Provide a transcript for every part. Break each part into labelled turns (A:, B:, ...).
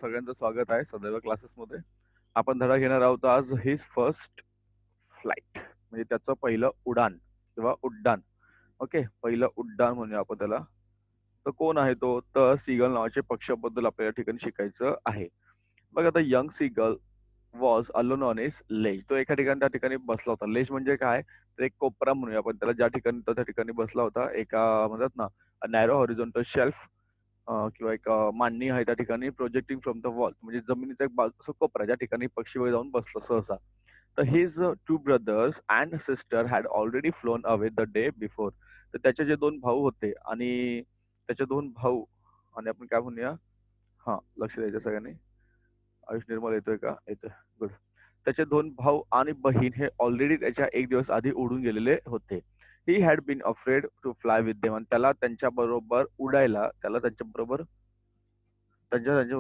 A: सगळ्यांचं स्वागत आहे सदैव क्लासेसमध्ये. आपण धडा घेणार आहोत आज हिज फर्स्ट फ्लाइट म्हणजे त्याचं पहिलं उडान किंवा उड्डाण. ओके, पहिलं उड्डाण म्हणूया आपण त्याला. तर कोण आहे तो? तर सीगल नावाच्या पक्ष्याबद्दल आपल्याला या ठिकाणी शिकायचं आहे. बघा, आता young seagull was alone on his ledge. तो एका ठिकाणी त्या ठिकाणी बसला होता. लेज म्हणजे काय? तर एक कोपरा म्हणूया आपण त्याला, ज्या ठिकाणी तो त्या ठिकाणी बसला होता. एका म्हणतात ना नॅरो हॉरिझॉन्टल शेल्फ किंवा एक मांडणी आहे त्या ठिकाणी प्रोजेक्टिंग फ्रॉम द वॉल, म्हणजे जमिनीचा एक बाजू असं कोपरा ज्या ठिकाणी पक्षी वगैरे जाऊन बसलं सहसा. तर his two brothers and sister had already phloem away the day before. तर त्याचे जे दोन भाऊ होते आणि त्याचे दोन भाऊ आणि आपण काय म्हणूया, हा लक्ष द्यायचं सगळ्यांनी. आयुष निर्मल येतोय का? येतोय, गुड. त्याचे दोन भाऊ आणि बहीण हे ऑलरेडी त्याच्या एक दिवस आधी उडून गेलेले होते. He had been afraid to fly with them. आणि त्याला त्यांच्या बरोबर उडायला, त्याला त्यांच्याबरोबर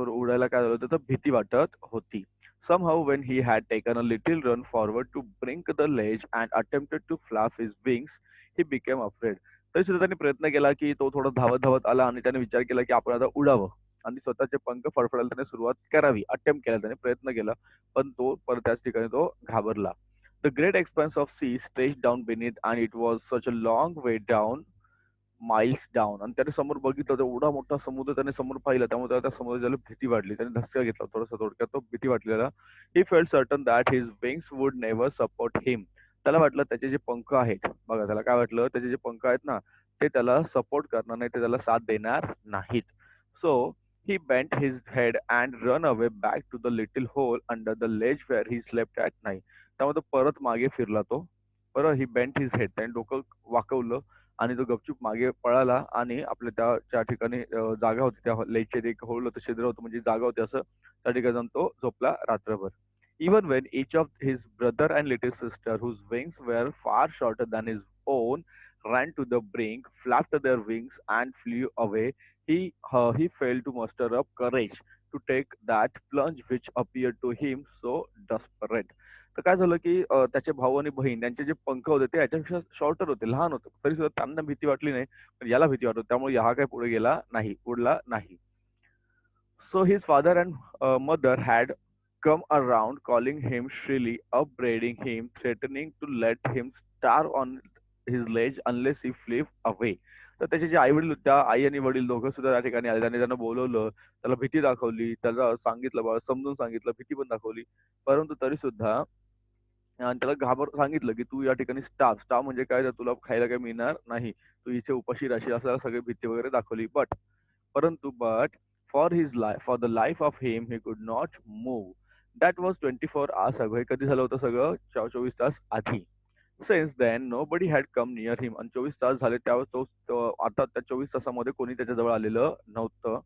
A: उडायला काय झालं होतं, तर भीती वाटत होती. Somehow when he had taken a little run forward to brink the ledge and attempted to flap his wings, he became afraid. तरी सुद्धा त्यांनी प्रयत्न केला की तो थोडा धावत धावत आला आणि त्याने विचार केला की आपण आता उडावं आणि स्वतःचे पंख फडफडायला त्याने सुरुवात करावी. अटेम्प्ट केला, त्याने प्रयत्न केला, पण तो परत त्याच ठिकाणी तो घाबरला. The great expanse of sea stretched down beneath and it was such a long way down, miles down. आणि त्याने समोर बघितलं तर एवढा मोठा समुद्र त्याने समोर पाहिला, त्यामुळे त्याला त्या समुद्राला भीती वाटली. त्याने धसका घेतला थोडासा, थोडक्यात तो भीती वाटलेला. He felt certain that his wings would never support him. त्याला वाटलं त्याचे जे पंख आहेत, बघा त्याला काय वाटलं, त्याचे जे पंख आहेत ना, ते त्याला सपोर्ट करणार नाही, ते त्याला साथ देणार नाहीत. So he bent his head and run away back to the little hole under the ledge where he slept at night. त्यामुळे तो परत मागे फिरला तो. बरं, ही बेंट हिज हेड, त्याने डोकं वाकवलं आणि तो गपचूप मागे पळाला आणि आपल्या त्या ज्या ठिकाणी जागा होती, त्या लेकचे एक होल होतं, छिद्र होतं, म्हणजे जागा होती असं, त्या ठिकाणी जाऊन तो झोपला रात्रभर. Even Wien each of his brother and little sister, whose wings were far shorter than his own, ran to the brink, flapped their wings, and flew away, he failed to muster up courage to take that plunge which appeared to him so desperate. तर काय झालं की त्याचे भाऊ आणि बहीण यांचे जे पंख होते ते याच्यापेक्षा शॉर्टर होते, लहान होते. तरी सुद्धा त्यांना भीती वाटली नाही, पण याला भीती वाटत होती. त्यामुळे हा काय पुढे गेला नाही, उडला नाही. So his father and mother had come around, calling him shrilly, upbraiding him, threatening to let him starve on his ledge unless he flew away. तर त्याचे जे आई वडील, त्या आई आणि वडील दोघं सुद्धा त्या ठिकाणी आले. त्यांनी त्यांना बोलवलं, त्याला भीती दाखवली, त्याला सांगितलं, बाळा समजून सांगितलं, भीती पण दाखवली. परंतु तरी सुद्धा आणि त्याला सांगितलं की तू या ठिकाणी स्टाफ म्हणजे काय, तर तुला खायला काही मिळणार नाही, तू इथे उपाशी राहशील, असं सगळी भीती वगैरे दाखवली. But for the life of him he could not move. That was 24 hours ago. हे कधी झालं होतं सगळं? 24 तास आधी. Since then nobody had come near him. आणि 24 तास झाले त्यावेळेस आता त्या 24 तासामध्ये कोणी त्याच्याजवळ आलेलं नव्हतं.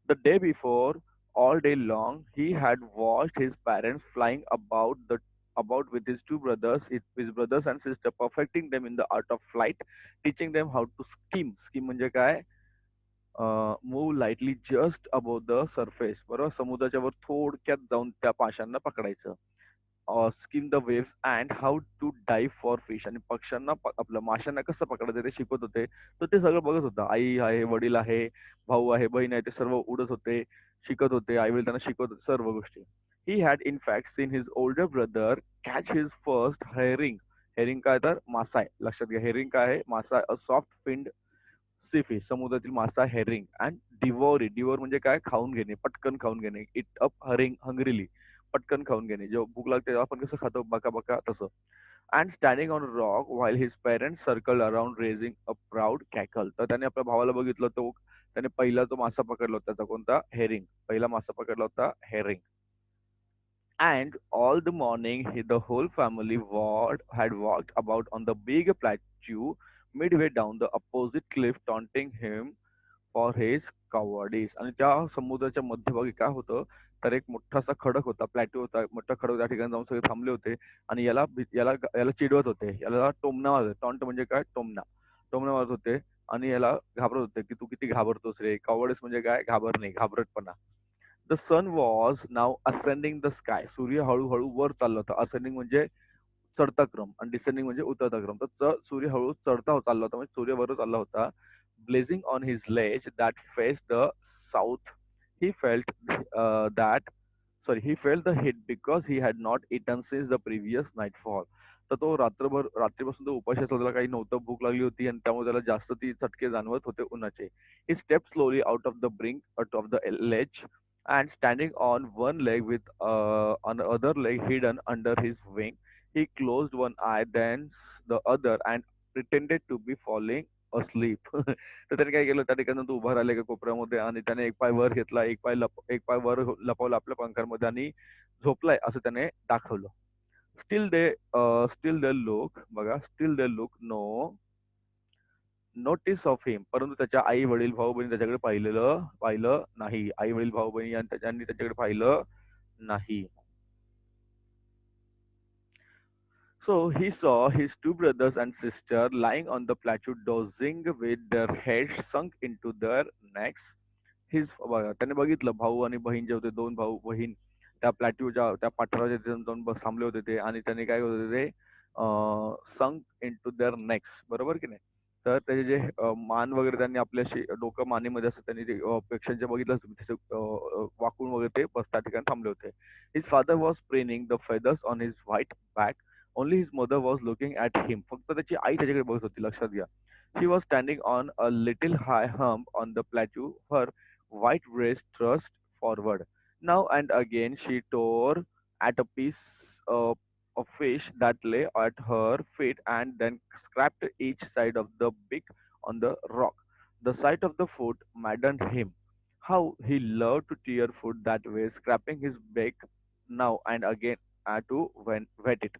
A: The day before, all day long, he had watched his parents flying about with his two brothers, his brothers and sister, perfecting them in the art of flight, teaching them how to skim. Skim म्हणजे काय? Move lightly just above the surface. बरोबर, समुद्राच्या वर थोडक्यात जाऊन त्या पाशांना पकडायचं. Skim the waves and how to dive for fish. आणि पक्ष्यांना आपलं माशांना कसं पकडायचं ते शिकवत होते. तर ते सगळं बघत होता. आई आहे, वडील आहे, भाऊ आहे, बहीण आहे, ते सर्व उडत होते, शिकत होते. आई वडील त्यांना शिकवत होते सर्व गोष्टी. He had in fact seen his older brother catch his first herring. Herring काय? तर मासा आहे, लक्षात घ्या. हेरिंग काय आहे? मासा. A soft finned sea fish, समुद्रातील मासा herring. And devour it. Devour म्हणजे काय? खाऊन घेणे, पटकन खाऊन घेणे. इट अप हरिंग हंग्रीली, पटकन खाऊन घेणे. जेव्हा भूक लागते तेव्हा आपण कसं खातो, बका बका तसं. And standing on rock while his parents circle around raising a proud cackle. तर त्याने आपल्या भावाला बघितलं, तो त्याने पहिला तो मासा पकडला होता, त्याचा कोणता? हेरिंग. पहिला मासा पकडला होता herring. And all the morning the whole family had walked about on the big plateau midway down the opposite cliff, taunting him for his cowardice. आणि त्या समुद्राच्या मध्यभागी काय होतं, तर एक मोठासा खडक होता, प्लॅटो होता, मोठा खडक. त्या ठिकाणी जाऊन सगळे थांबले होते आणि याला चिडवत होते, याला टोमणा मारत. टॉन्ट म्हणजे काय? टोमणा. टोमणा मारत होते आणि याला घाबरत होते की तू किती घाबरतोस रे. कॉवर्डिस म्हणजे काय? घाबरणे, घाबरटपणा. The sun was now ascending the sky. सूर्य हळूहळू वर चालला होता. असेंडिंग म्हणजे चढता क्रम आणि डिसेंडिंग म्हणजे उतरता क्रम. तर सूर्य हळू चढता चालला होता, म्हणजे सूर्य वर चालला होता. Blazing on his ledge that face the south He felt that sorry, he felt the heat because he had not eaten since the previous nightfall. तर तो रात्रभर रात्रीपासून तो उपाशी असला, त्याला काही नव्हतं, भूक लागली होती आणि त्यामुळे त्याला जास्त ती चटके जाणवत होते उन्हाचे. He stepped slowly out of the brink out of the ledge and standing on one leg with on the other leg hidden under his wing, he closed one eye, then the other, and pretended to be falling asleep. तर त्याने काय केलं, त्या ठिकाणी तो उभा राहिला एका कोपऱ्यामध्ये आणि त्याने एक पाय वर घेतला, एक पाय वर लपवला आपल्या पंखांमध्ये आणि झोपलाय असं त्याने दाखवलं. स्टील दे लुक बघा, still they look no notice of him. परंतु त्याच्या आई वडील भाऊ बहीण त्याच्याकडे पाहिलं नाही. आई वडील भाऊ बहीण त्यांनी त्याच्याकडे पाहिलं नाही. So he saw his two brothers and sister lying on the plateau dozing with their heads sunk into their necks. His बघा, त्याने बघितलं भाऊ आणि बहीण जे होते, दोन भाऊ बहीण त्या प्लॅट्यूच्या त्या पठाराच्या तिथे जाऊन थांबले होते ते, आणि त्याने काय होते ते संक इंटू देअर नेक्स, बरोबर की नाही. तर त्याचे जे मान वगैरे त्यांनी आपल्याशी डोकं मानेमध्ये असं त्यांनी ते पेक्षांच्या बघितलं तुम्ही तिथे वाकून वगैरे ते बस त्या ठिकाणी थांबले होते. His father was preening the feathers on his white back. Only his mother was looking at him. फक्त त्याची आई त्याच्याकडे बघत होती, लक्षात घ्या. She was standing on a little high hump on the plateau, her white breast thrust forward. Now and again she tore at a piece of fish that lay at her feet and then scraped each side of the beak on the rock. The sight of the food maddened him. How he loved to tear food that way, scraping his beak now and again to wet it.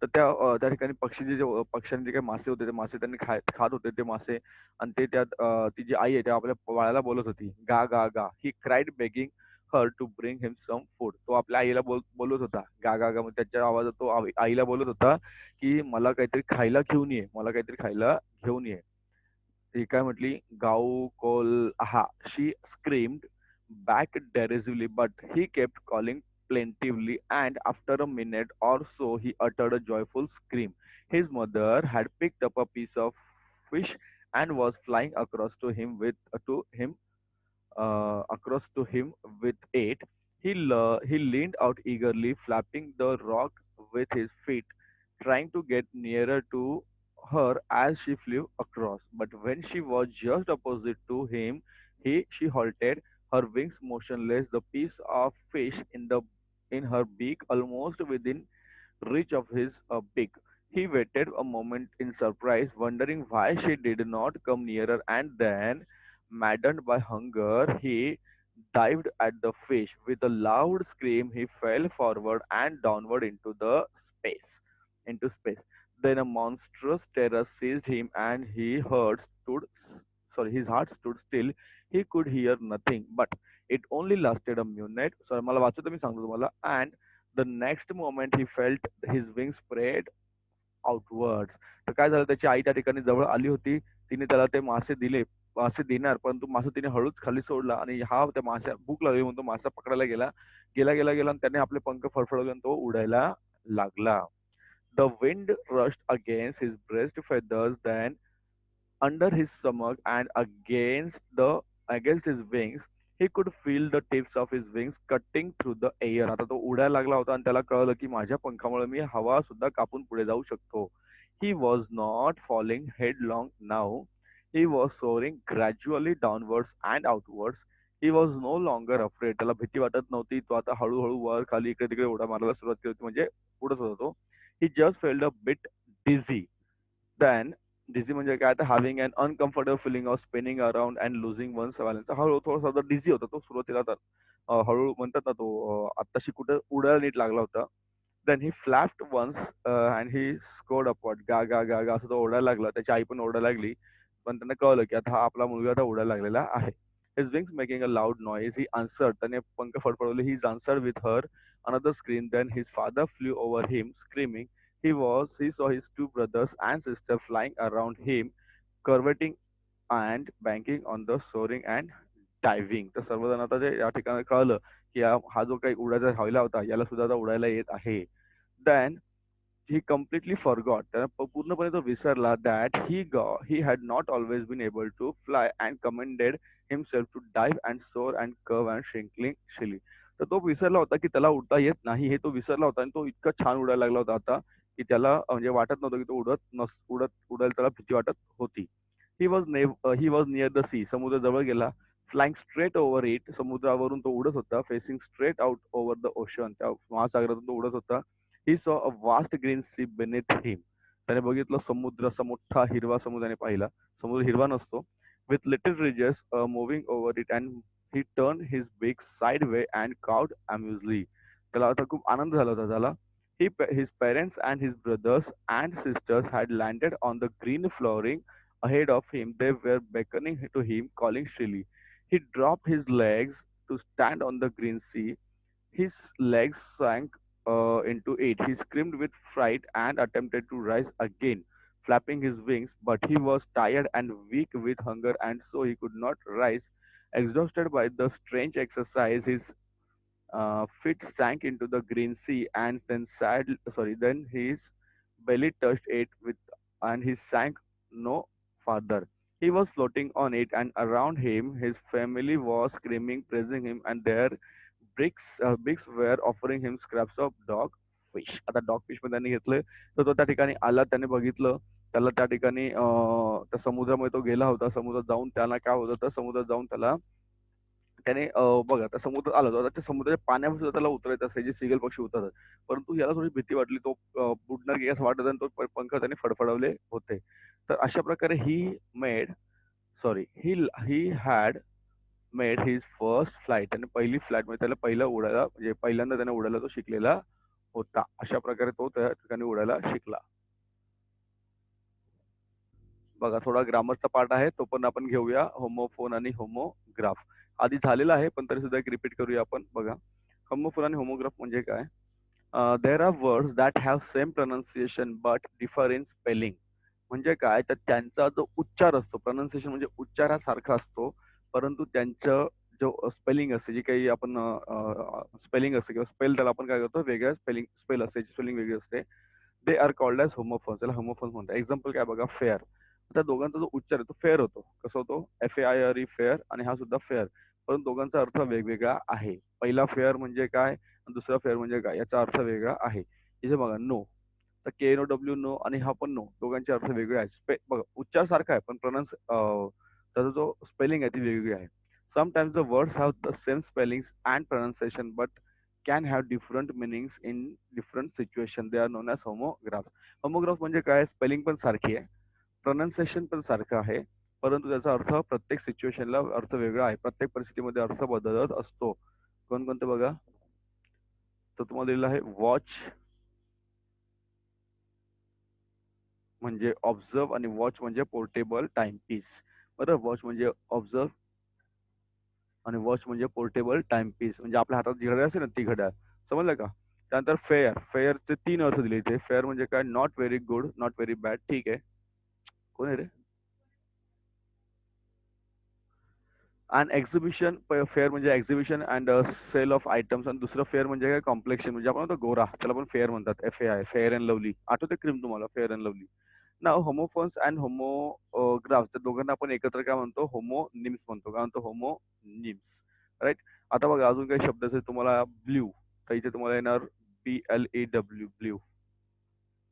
A: तर त्या ठिकाणी पक्ष्यांचे जे काही मासे होते, ते मासे त्यांनी खात होते ते मासे. आणि ते त्यात ती जी आई आहे त्या आपल्या बाळाला बोलत होती, गा गा गा. He cried begging her to bring him some food. तो आपल्या आईला बोलत होता गा गा गा. मग त्याच्या आवाजात तो आईला बोलत होता की मला काहीतरी खायला घेऊन ये, मला काहीतरी खायला घेऊन ये. ती काय म्हटली, गाऊ कोल आहा. शी screamed back derisively, but he kept calling plaintively, and after a minute or so he uttered a joyful scream. His mother had picked up a piece of fish and was flying across to him with it. He leaned out eagerly, flapping the rock with his feet, trying to get nearer to her as she flew across. But when she was just opposite to him, she halted, her wings motionless, the piece of fish in her beak almost within reach of his beak. He waited a moment in surprise, wondering why she did not come nearer, and then, maddened by hunger, he dived at the fish. With a loud scream, he fell forward and downward into space. Then a monstrous terror seized him, and his heart stood still. He could hear nothing, but it only lasted a minute. So मला वाचतो मी सांगतो तुम्हाला. And the next moment he felt his wings spread outwards. तर काय झालं, त्याची आई त्या ठिकाणी जवळ आली होती. तिने त्याला ते मासे दिले. मासे देणार, परंतु मासा तिने हळूच खाली सोडला आणि हा त्या माशा भूक लागली म्हणून तो मासा पकडायला गेला. गेला आणि त्याने आपले पंख फडफडवले आणि तो उडायला लागला. The wind rushed against his breast feathers, then under his stomach and against his wings. He could feel the tips of his wings cutting through the air. आता तो उडायला लागला होता आणि त्याला कळलं की माझ्या पंखामुळे मी हवा सुद्धा कापून पुढे जाऊ शकतो. He was not falling headlong now. He was soaring gradually downwards and outwards. He was no longer afraid. त्याला भीती वाटत नव्हती. तो आता हळूहळू वर खाली इकडे तिकडे उड्या मारायला सुरुवात केली होती, म्हणजे उडत होता तो. He just felt a bit dizzy. Then डिझी म्हणजे काय, तर having an uncomfortable feeling of spinning around and losing one's balance. हळूहळू थोडासा डिझी होता तो सुरुवातीला. तर हळूहळू म्हणतात ना, तो आत्ताशी कुठे उडायला नीट लागला होता. Then he flapped once and he soared upward. गा गा गा गा असं तो ओरडायला लागला. त्याची आई पण ओरडायला लागली. पण त्यांना कळलं की आता हा आपला मुलगा आता उडायला लागलेला आहे. His wings making a loud noise. He answered. त्याने पंख फडफडवले. He is answered with her another scream. Then his father flew over him screaming. He saw his two brothers and sister flying around him, curveting and banking on the soaring and diving. तर सर्वजण आता ते या ठिकाणी कळलं की हा जो काही उडायचा राहिला होता, याला सुद्धा आता उडायला येत आहे. Then he completely forgot त्यानं पूर्णपणे तो विसरला that he had not always been able to fly and commended himself to dive and soar and curve and shrinkling shilly. तर तो विसरला होता की त्याला उडता येत नाही हे तो विसरला होता आणि तो इतका छान उडायला लागला होता आता की त्याला म्हणजे वाटत नव्हतं की तो उडायला त्याला भीती वाटत होती. He was near the sea. समुद्र जवळ गेला. Flying straight over it. समुद्रावरून तो उडत होता. Facing straight out over the ocean. त्या महासागरातून तो उडत होता. He saw a vast green sea beneath him. त्याने बघितलं समुद्र असा मोठा हिरवा समुद्राने पाहिला. समुद्र हिरवा नसतो. With little ridges moving over it and he turned his beak sideways and cawed amusedly. त्याला आता खूप आनंद झाला होता त्याला. His parents and his brothers and sisters had landed on the green flooring ahead of him. They were beckoning to him, calling shrilly. He dropped his legs to stand on the green sea. His legs sank into it. He screamed with fright and attempted to rise again, flapping his wings, but he was tired and weak with hunger, and so he could not rise. Exhausted by the strange exercise, his feet sank into the green sea, and then his belly touched it with, and he sank no farther. He was floating on it, and around him, his family was screaming, praising him, and their bricks were offering him scraps of dog fish. आता dog fish मध्ये त्यांनी घेतले तर तो त्या ठिकाणी आला त्याने बघितलं त्याला त्या ठिकाणी त्या समुद्रामध्ये तो गेला होता समुद्रात जाऊन त्याला काय होतं तर समुद्रात जाऊन त्याने बघा त्या समुद्रात आला होता त्या समुद्राच्या पाण्यावर सुद्धा त्याला उतरायचं असायचे सिगल पक्षी उतरतात परंतु याला थोडी भीती वाटली तो बुडणार की असं वाटत आणि तो पंख त्याने फडफडवले होते तर अशा प्रकारे he had made his first flight त्याने पहिली फ्लाईट म्हणजे त्याला पहिला उडायला म्हणजे पहिल्यांदा त्याने उडायला तो शिकलेला होता अशा प्रकारे तो त्या ठिकाणी उडायला शिकला बघा थोडा ग्रामरचा पार्ट आहे तो पण आपण घेऊया होमोफोन आणि होमोग्राफ आधी झालेला आहे पण तरी सुद्धा एक रिपीट करूया आपण बघा होमोफोन आणि होमोग्राफ म्हणजे काय there are words that have same pronunciation but differ in spelling म्हणजे काय तर त्यांचा जो उच्चार असतो प्रोनाऊन्सिएशन म्हणजे उच्चारासारखा असतो परंतु त्यांचं जो स्पेलिंग असते जी काही आपण स्पेलिंग असते किंवा स्पेल त्याला आपण काय करतो वेगळ्या स्पेल असते स्पेलिंग वेगळी असते they are called as homophones त्याला होमोफोन्स म्हणतात एक्झाम्पल काय बघा फेअर त्या दोघांचा जो उच्चार आहे तो फेअर होतो कसं होतो FAIRE फेअर आणि हा सुद्धा फेअर परंतु दोघांचा अर्थ वेगवेगळा आहे पहिला फेअर म्हणजे काय आणि दुसरा फेअर म्हणजे काय याचा अर्थ वेगळा आहे इथे बघा नो तर KNOW नो आणि हा पण नो दोघांचे अर्थ वेगळे आहेत बघा उच्चार सारखा आहे पण त्याचा जो स्पेलिंग आहे ती वेगवेगळी आहे sometimes the words have the same spellings and pronunciation but can have different meanings in different situation they are known as homographs homograph म्हणजे काय स्पेलिंग पण सारखी आहे प्रोनाऊन्सिएशन पण सारखं आहे परंतु त्याचा अर्थ प्रत्येक सिच्युएशनला अर्थ वेगळा आहे प्रत्येक परिस्थितीमध्ये अर्थ बदलत असतो कोणकोणते बघा तर तुम्हाला दिलेलं आहे वॉच म्हणजे ऑब्झर्व आणि वॉच म्हणजे पोर्टेबल टाइम पीस बरं वॉच म्हणजे ऑब्झर्व आणि वॉच म्हणजे पोर्टेबल टाइम पीस म्हणजे आपल्या हातात जी घड्याळ असेल ना ती घड्याळ समजलं का त्यानंतर फेअरचे 3 अर्थ दिले इथे फेअर म्हणजे काय not very good not very bad ठीक आहे कोण आहे रे अँड एक्झिबिशन फेअर म्हणजे exhibition and sale of items आणि दुसरं फेअर म्हणजे काय कॉम्प्लेक्शन म्हणजे आपण म्हणतो गोरा त्याला पण फेअर म्हणतात FAI फेअर अँड लवली आठवते क्रीम तुम्हाला फेअर अँड लवली ना होमोफोन्स अँड होमोग्राफ्स त्या दोघांना आपण एकत्र काय म्हणतो होमो निम्स म्हणतो काय म्हणतो होमो निम्स राईट आता बघा अजून काही शब्द असेल तुम्हाला ब्ल्यू तर इथे तुम्हाला येणार BLEW ब्ल्यू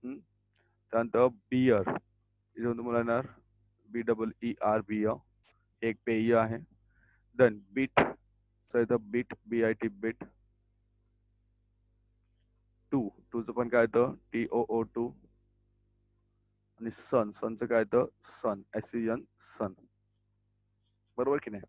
A: त्यानंतर बियर इथे तुम्हाला येणार BEER एक पेय आहे देन बीट तर इथं बीट बीट टूचं पण काय येतं TOO2 आणि सनचं काय येतं सन SEN सन बरोबर की नाही